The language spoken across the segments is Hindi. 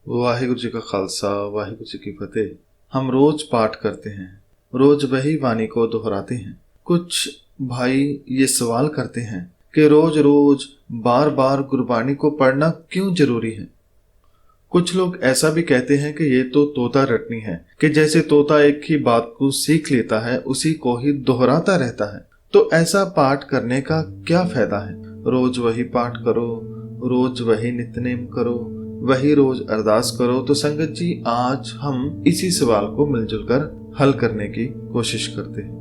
वाहिगुरु जी का खालसा, वाहिगुरु जी की फतेह। हम रोज पाठ करते हैं, रोज वही वाणी को दोहराते हैं। कुछ भाई ये सवाल करते हैं कि रोज रोज बार बार गुरबाणी को पढ़ना क्यों जरूरी है। कुछ लोग ऐसा भी कहते हैं कि ये तो तोता रटनी है, कि जैसे तोता एक ही बात को सीख लेता है उसी को ही दोहराता रहता है। तो ऐसा पाठ करने का क्या फायदा है। रोज वही पाठ करो, रोज वही नित्यनेम करो, वही रोज अरदास करो। तो संगत जी, आज हम इसी सवाल को मिलजुल कर हल करने की कोशिश करते हैं।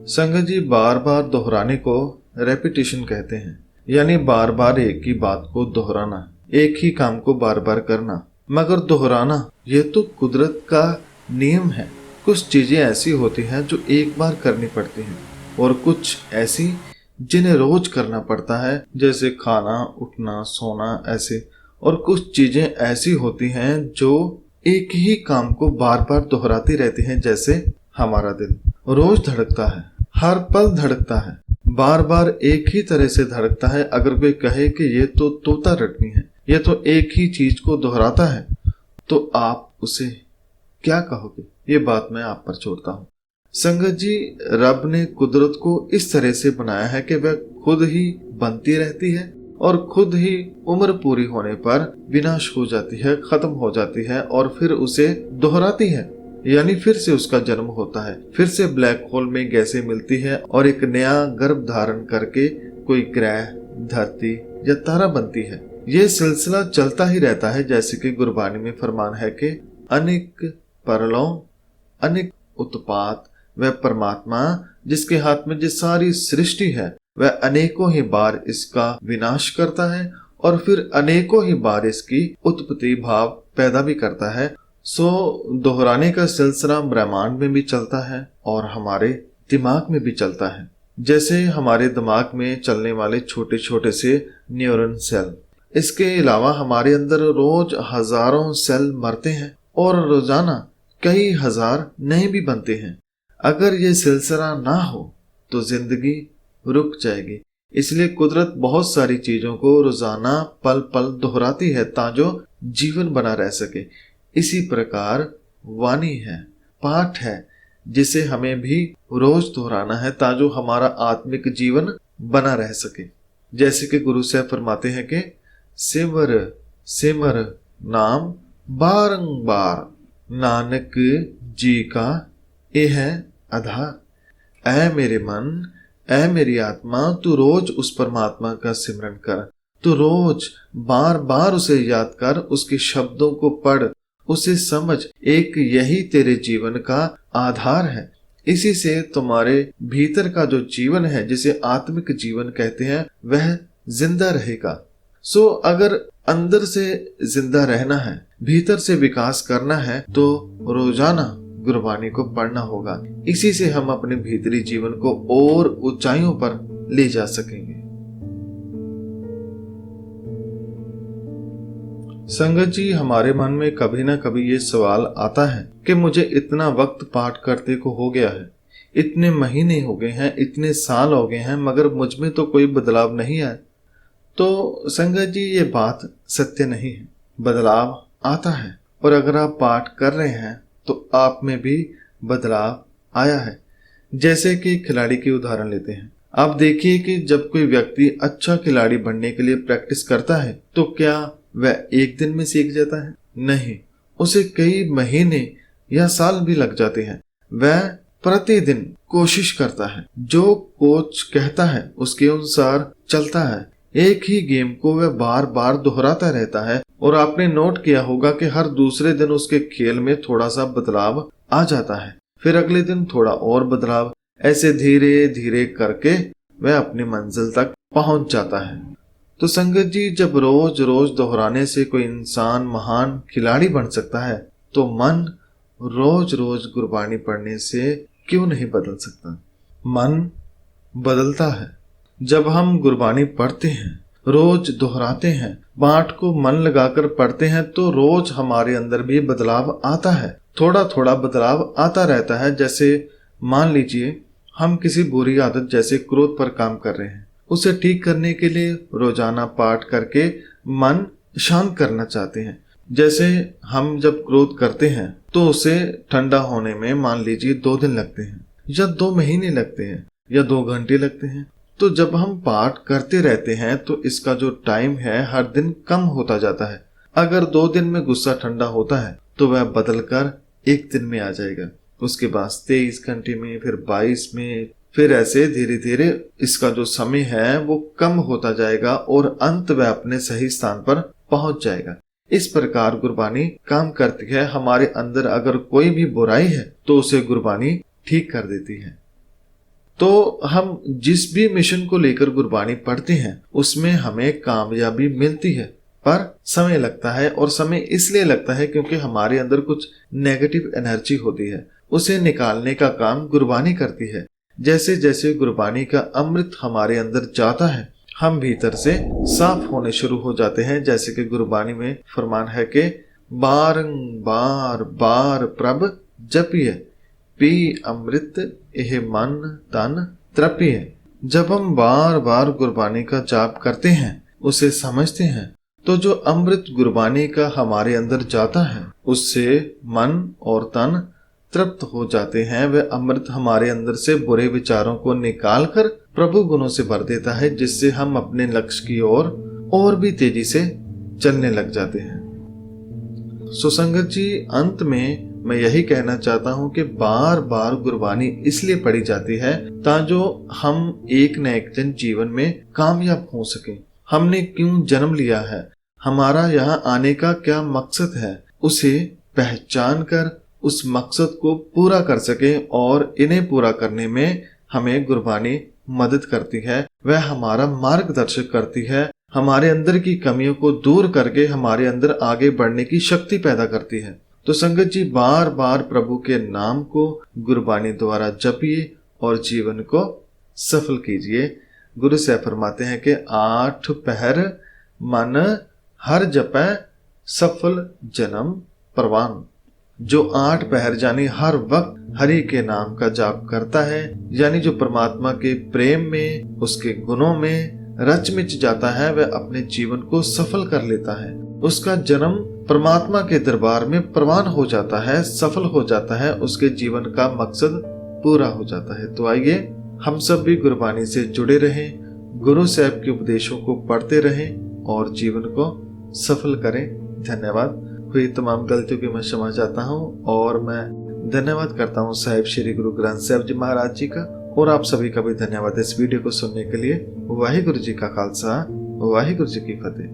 संगत जी, बार बार दोहराने को रेपिटेशन कहते हैं, यानी बार बार एक ही बात को दोहराना, एक ही काम को बार बार करना। मगर दोहराना ये तो कुदरत का नियम है। कुछ चीजें ऐसी होती हैं जो एक बार करनी पड़ती हैं, और कुछ ऐसी जिन्हें रोज करना पड़ता है, जैसे खाना, उठना, सोना, ऐसे। और कुछ चीजें ऐसी होती हैं जो एक ही काम को बार बार दोहराती रहती हैं, जैसे हमारा दिल रोज धड़कता है, हर पल धड़कता है, बार बार एक ही तरह से धड़कता है। अगर कोई कहे कि ये तो तोता रटनी है, ये तो एक ही चीज को दोहराता है, तो आप उसे क्या कहोगे। ये बात मैं आप पर छोड़ता हूँ। संगत जी, रब ने कुदरत को इस तरह से बनाया है कि वह खुद ही बनती रहती है और खुद ही उम्र पूरी होने पर विनाश हो जाती है, खत्म हो जाती है, और फिर उसे दोहराती है, यानी फिर से उसका जन्म होता है, फिर से ब्लैक होल में गैसें मिलती है और एक नया गर्भ धारण करके कोई ग्रह, धरती या तारा बनती है। ये सिलसिला चलता ही रहता है। जैसे कि गुरबानी में फरमान है कि अनेक परलों अनेक उत्पात, वह परमात्मा जिसके हाथ में जो सारी सृष्टि है, वह अनेकों ही बार इसका विनाश करता है और फिर अनेकों ही बार इसकी उत्पत्ति भाव पैदा भी करता है। सो दोहराने का सिलसिला ब्रह्मांड में भी चलता है और हमारे दिमाग में भी चलता है। जैसे हमारे दिमाग में चलने वाले छोटे छोटे से न्यूरॉन सेल, इसके अलावा हमारे अंदर रोज हजारों सेल मरते हैं और रोजाना कई हजार नए भी बनते हैं। अगर ये सिलसिला ना हो तो जिंदगी रुक जाएगी। इसलिए कुदरत बहुत सारी चीजों को रोजाना पल पल दोहराती है ताजो जीवन बना रह सके। इसी प्रकार वाणी है, पाठ है, जिसे हमें भी रोज दोहराना है ताजो हमारा आत्मिक जीवन बना रह सके। जैसे कि गुरु साहब फरमाते हैं कि सिमर सिमर नाम बारंबार, नानक जी का ये है आधार। ऐ मेरे मन, ऐ मेरी आत्मा, तू रोज उस परमात्मा का सिमरन कर, तू रोज बार बार उसे याद कर, उसके शब्दों को पढ़, उसे समझ। एक यही तेरे जीवन का आधार है। इसी से तुम्हारे भीतर का जो जीवन है, जिसे आत्मिक जीवन कहते हैं, वह जिंदा रहेगा। सो अगर अंदर से जिंदा रहना है, भीतर से विकास करना है, तो रोजाना गुरबानी को पढ़ना होगा। इसी से हम अपने भीतरी जीवन को और ऊंचाइयों पर ले जा सकेंगे। संगत जी, हमारे मन में कभी ना कभी ये सवाल आता है कि मुझे इतना वक्त पाठ करते को हो गया है, इतने महीने हो गए हैं, इतने साल हो गए हैं, मगर मुझ में तो कोई बदलाव नहीं आया। तो संगत जी, ये बात सत्य नहीं है। बदलाव आता है, और अगर आप पाठ कर रहे हैं तो आप में भी बदलाव आया है। जैसे कि खिलाड़ी की उदाहरण लेते हैं। आप देखिए कि जब कोई व्यक्ति अच्छा खिलाड़ी बनने के लिए प्रैक्टिस करता है, तो क्या वह एक दिन में सीख जाता है? नहीं, उसे कई महीने या साल भी लग जाते हैं। वह प्रतिदिन कोशिश करता है, जो कोच कहता है उसके अनुसार चलता है। एक ही गेम को वह बार बार दोहराता रहता है, और आपने नोट किया होगा कि हर दूसरे दिन उसके खेल में थोड़ा सा बदलाव आ जाता है, फिर अगले दिन थोड़ा और बदलाव, ऐसे धीरे धीरे करके वह अपनी मंजिल तक पहुंच जाता है। तो संगत जी, जब रोज रोज दोहराने से कोई इंसान महान खिलाड़ी बन सकता है, तो मन रोज रोज गुरबानी पढ़ने से क्यों नहीं बदल सकता। मन बदलता है जब हम गुरबानी पढ़ते हैं, रोज दोहराते हैं, पाठ को मन लगाकर पढ़ते हैं, तो रोज हमारे अंदर भी बदलाव आता है। थोड़ा थोड़ा बदलाव आता रहता है। जैसे मान लीजिए हम किसी बुरी आदत जैसे क्रोध पर काम कर रहे हैं, उसे ठीक करने के लिए रोजाना पाठ करके मन शांत करना चाहते हैं। जैसे हम जब क्रोध करते हैं तो उसे ठंडा होने में मान लीजिए 2 दिन लगते हैं या 2 महीने लगते हैं या 2 घंटे लगते हैं। तो जब हम पाठ करते रहते हैं तो इसका जो टाइम है हर दिन कम होता जाता है। अगर 2 दिन में गुस्सा ठंडा होता है तो वह बदलकर 1 दिन में आ जाएगा, उसके बाद 23 घंटे में, फिर 22 में, फिर ऐसे धीरे धीरे इसका जो समय है वो कम होता जाएगा और अंत वह अपने सही स्थान पर पहुंच जाएगा। इस प्रकार गुरबानी काम करती है। हमारे अंदर अगर कोई भी बुराई है तो उसे गुरबानी ठीक कर देती है। तो हम जिस भी मिशन को लेकर गुरबानी पढ़ते हैं उसमें हमें कामयाबी मिलती है, पर समय लगता है। और समय इसलिए लगता है क्योंकि हमारे अंदर कुछ नेगेटिव एनर्जी होती है, उसे निकालने का काम गुरबानी करती है। जैसे जैसे गुरबानी का अमृत हमारे अंदर जाता है हम भीतर से साफ होने शुरू हो जाते हैं। जैसे कि गुरबानी में फरमान है कि बारंबार बार प्रभ जपिए, पी अमृत एह मन तन तृपिए। जब हम बार बार गुरबानी का जाप करते हैं, उसे समझते हैं, तो जो अमृत गुरबानी का हमारे अंदर जाता है उससे मन और तन तृप्त हो जाते हैं। वह अमृत हमारे अंदर से बुरे विचारों को निकालकर प्रभु गुणों से भर देता है, जिससे हम अपने लक्ष्य की ओर और भी तेजी से चलने लग जाते हैं। सुसंगत जी, अंत में मैं यही कहना चाहता हूं कि बार बार गुरबानी इसलिए पढ़ी जाती है ताकि हम एक न एक दिन जीवन में कामयाब हो सके। हमने क्यों जन्म लिया है, हमारा यहाँ आने का क्या मकसद है, उसे पहचान कर उस मकसद को पूरा कर सके। और इन्हें पूरा करने में हमें गुरबानी मदद करती है, वह हमारा मार्गदर्शक करती है, हमारे अंदर की कमियों को दूर करके हमारे अंदर आगे बढ़ने की शक्ति पैदा करती है। तो संगत जी, बार बार प्रभु के नाम को गुरबानी द्वारा जपिए और जीवन को सफल कीजिए। गुरु साहब फरमाते हैं कि 8 पहर मन हर जपै सफल जन्म परवान। जो 8 पहर यानी हर वक्त हरि के नाम का जाप करता है, यानी जो परमात्मा के प्रेम में, उसके गुणों में रच मिच जाता है, वह अपने जीवन को सफल कर लेता है। उसका जन्म परमात्मा के दरबार में प्रवान हो जाता है, सफल हो जाता है, उसके जीवन का मकसद पूरा हो जाता है। तो आइए हम सब भी गुरबानी से जुड़े रहें, गुरु साहब के उपदेशों को पढ़ते रहें और जीवन को सफल करें। धन्यवाद। हुई तमाम गलतियों की मैं क्षमा चाहता हूँ और मैं धन्यवाद करता हूँ साहिब श्री गुरु ग्रंथ साहिब जी महाराज जी का, और आप सभी का भी धन्यवाद इस वीडियो को सुनने के लिए। वाहिगुरु जी का खालसा, वाहिगुरु जी की फतेह।